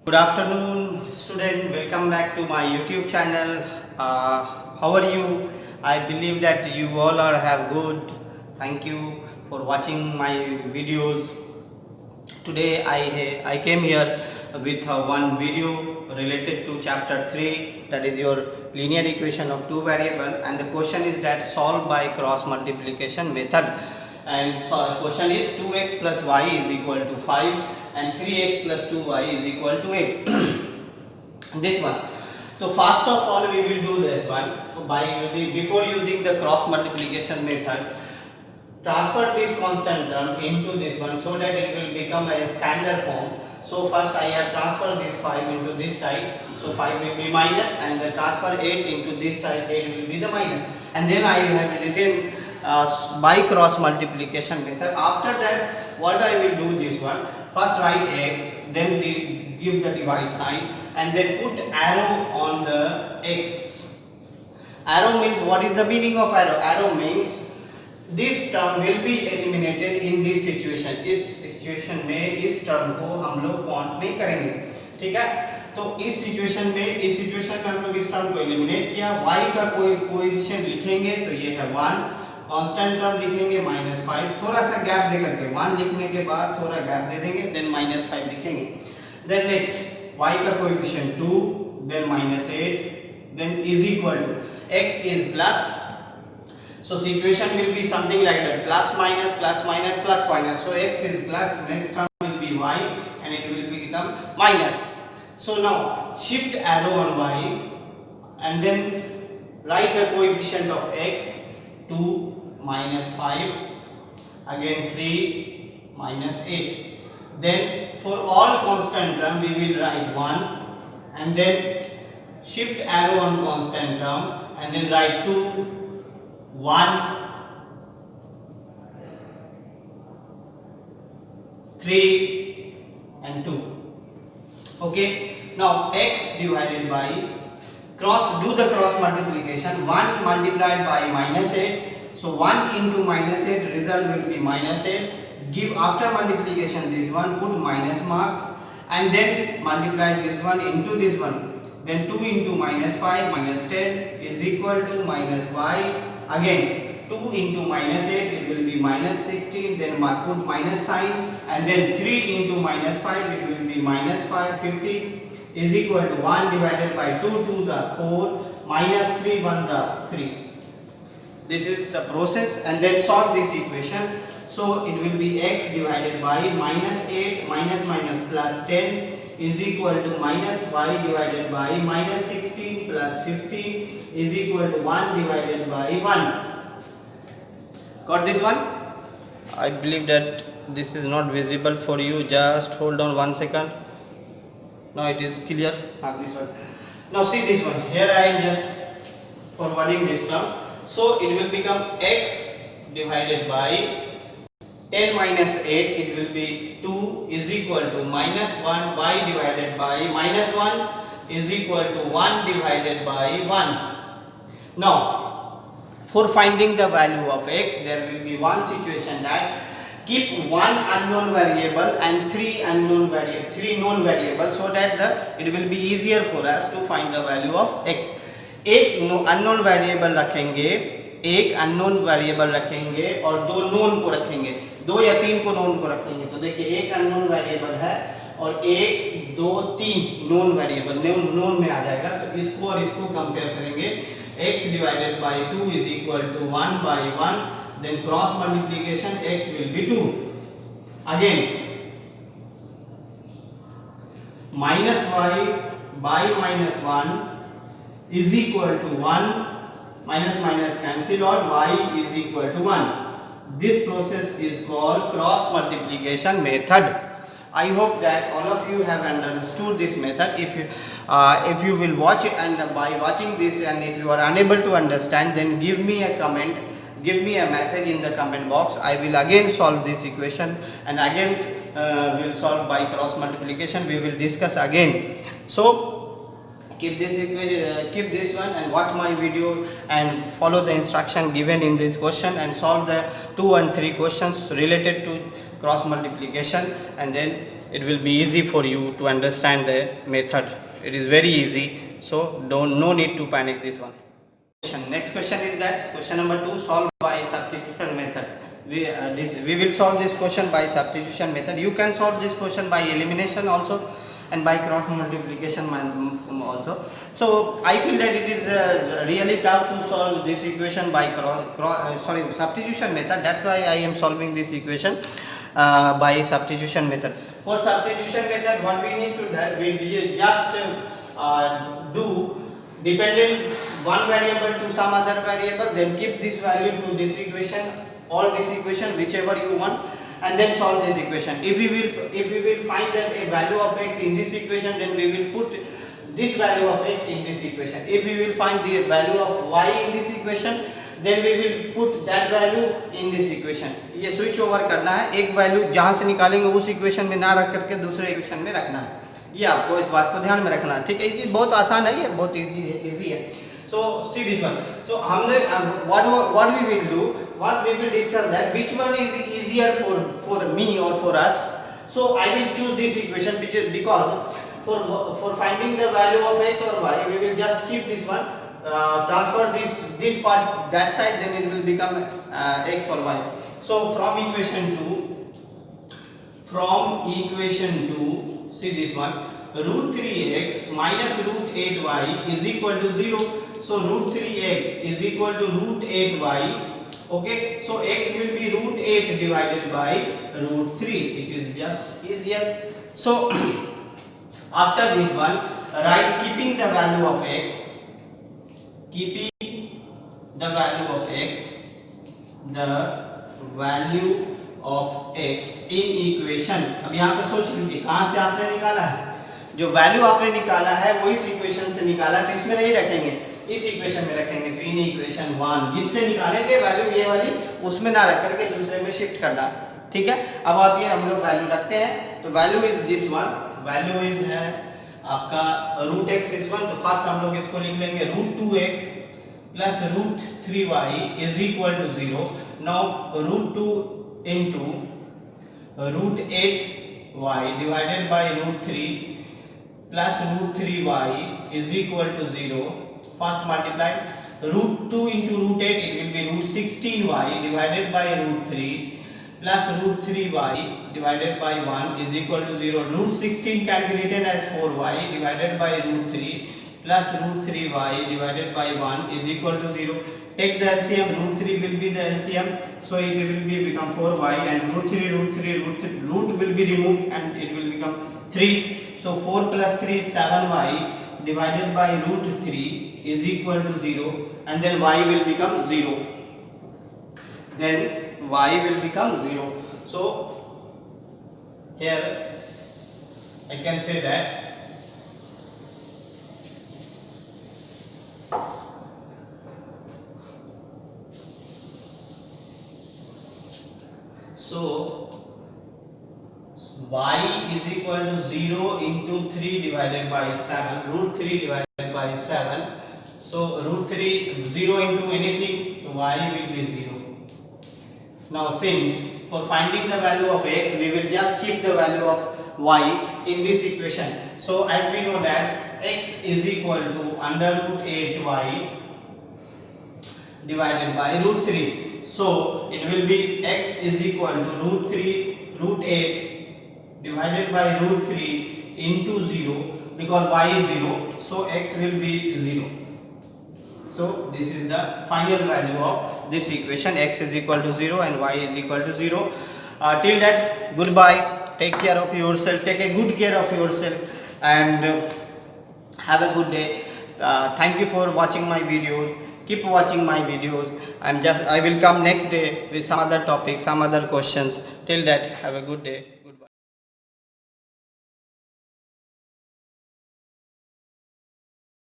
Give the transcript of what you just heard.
Good afternoon, student. Welcome back to my YouTube channel. How are you? I believe that you all have good. Thank you for watching my videos. Today I came here with one video related to chapter 3, that is your linear equation of two variable, and the question is that solve by cross multiplication method. And so the question is 2x plus y is equal to 5 and 3x plus 2y is equal to 8. This one. So first of all we will do this one. So before using the cross multiplication method, transfer this constant term into this one so that it will become a standard form. So first I have transferred this 5 into this side, so 5 will be minus, and the transfer 8 into this side, 8 will be the minus, and then I have written by cross multiplication method. After that what I will do this one, first write x, then give the divide sign, and then put arrow on the x. Arrow means, what is the meaning of arrow? Arrow means this term will be eliminated in this situation. इस situation में इस term को हम लोग count नहीं करेंगे, ठीक है। तो इस सिचुएशन में हम लोग इस टर्म को एलिमिनेट किया। y का कोई कोएफिशिएंट लिखेंगे तो ये है 1, कांस्टेंट टर्म लिखेंगे -5, थोड़ा सा गैप दे करके 1 लिखने के बाद थोड़ा गैप दे देंगे, देन -5 लिखेंगे। देन नेक्स्ट y का coefficient 2, then -8, then is equal to x is plus. So situation will be something like that, plus minus plus minus plus minus. So x is plus, next term will be y and it will become minus. So now shift arrow on y and then write the coefficient of x, 2 minus 5, again 3 minus 8. Then for all constant term we will write 1 and then shift arrow on constant term and then write 2, 1, 3 and 2. Okay, now x divided by do the cross multiplication. 1 multiplied by -8, so 1 into -8 result will be -8. Give after multiplication this one, put minus marks, and then multiply this one into this one. Then 2 into -5 -10 is equal to -y. Again 2 into -8 it will be -16, then put minus sign, and then 3 into -5 it will be -5, 15 is equal to 1 divided by 2 to the 4, -3 1 the 3. This is the process, and then solve this equation. So it will be x divided by -8 minus minus plus 10 is equal to -y divided by -16 plus 15 is equal to 1 divided by 1. Got this one? I believe that this is not visible for you. Just hold on 1 second. Now it is clear. This one. Now see this one. Here I am just forwarding this term. So it will become x divided by 10 minus 8, it will be 2 is equal to -1, y divided by -1 is equal to 1 divided by 1. Now for finding the value of x, there will be one situation that keep one unknown variable and three known variables, so that it will be easier for us to find the value of x. एक unknown variable रखेंगे, एक unknown variable रखेंगे और दो known को रखेंगे, 2 या 3 को नोन को रखेंगे। तो देखिए एक अननोन वेरिएबल है और 1 2 3 नोन वेरिएबल नोन में आ जाएगा। तो इसको और इसको कंपेयर करेंगे। x divided by 2 is equal to 1 by 1, then cross multiplication x will be 2. Again minus y by -1 is equal to 1, minus minus cancel or y is equal to 1. This process is called cross multiplication method. I hope that all of you have understood this method. If you will watch it, and by watching this, and if you are unable to understand, then give me a comment, give me a message in the comment box. I will again solve this equation, and again will solve by cross multiplication. We will discuss again. So keep this one and watch my video and follow the instruction given in this question and solve the 2 and 3 questions related to cross multiplication, and then it will be easy for you to understand the method. It is very easy, so no need to panic this one. Next question is that question number 2, solve by substitution method. We will solve this question by substitution method. You can solve this question by elimination also and by cross multiplication also. So I feel that it is really tough to solve this equation by substitution method. That's why I am solving this equation by substitution method. For substitution method, what we need to do, we just do dependent one variable to some other variable, then keep this value to this equation or this equation, whichever you want, and then solve this equation. If we will find that a value of x in this equation, then we will put this value of x in this equation. If we will find the value of y in this equation, then we will put that value in this equation. ये switch over करना है, एक value जहाँ से निकालेंगे उस equation में ना रख करके दूसरे equation में रखना है. ये आपको इस बात को ध्यान में रखना है, ठीक है. ये बहुत आसान है, ये बहुत easy है. So see this one. So हमने what we will do, what we will discuss that which one is easier for me or for us. So I will choose this equation because for finding the value of x or y, we will just keep this one, transfer this part that side, then it will become x or y. So from equation 2, see this one, root 3x minus root 8y is equal to 0. So root 3x is equal to root 8y. Okay, so x will be root 8 divided by root 3. It is just easier. So after this one, write keeping the value of x, the value of x in equation. अब यहाँ पे सोच लीजिए कहाँ से आपने निकाला है, जो वैल्यू आपने निकाला है वो इस इक्वेशन से निकाला है, तो इसमें नहीं रखेंगे, इस इक्वेशन में रखेंगे. तो इन इक्वेशन 1 जिससे निकालेंगे वैल्यू ये वाली, उसमें ना रख करके दूसरे में शिफ्ट करना. ठीक है, अब आप ये हम लोग वैल्यू रखते हैं. तो value is this one, value is है आपका रूट एक्स इस वन. तो फर्स्ट हम लोग इसको लिख लेंगे root 2x plus root 3y is equal to 0. Now root 2 into root 8y divided by root 3 plus root 3y is equal to 0. First multiply root 2 into root 8, it will be root 16y divided by root 3 plus root 3y divided by 1 is equal to 0. Root 16 can be written as 4y divided by root 3 plus root 3y divided by 1 is equal to 0. Take the LCM, root 3 will be the LCM, so it will become 4y, and root will be removed and it will become 3. So 4 plus 3 is 7y divided by root 3 is equal to 0, and then y will become 0. Then y will become 0. So here I can say that y is equal to 0 into 3 divided by 7, root 3 divided by 7. So root 3, 0 into anything, so y will be 0. Now since for finding the value of x, we will just keep the value of y in this equation. So as we know that x is equal to under root 8y divided by root 3. So it will be x is equal to root 8 divided by root 3 into 0, because y is 0, so x will be 0. So this is the final value of this equation, x is equal to 0 and y is equal to 0. Till that, goodbye, take care of yourself, take a good care of yourself, and have a good day. Thank you for watching my videos. Keep watching my videos. I will come next day with some other topic, some other questions. Till that, have a good day.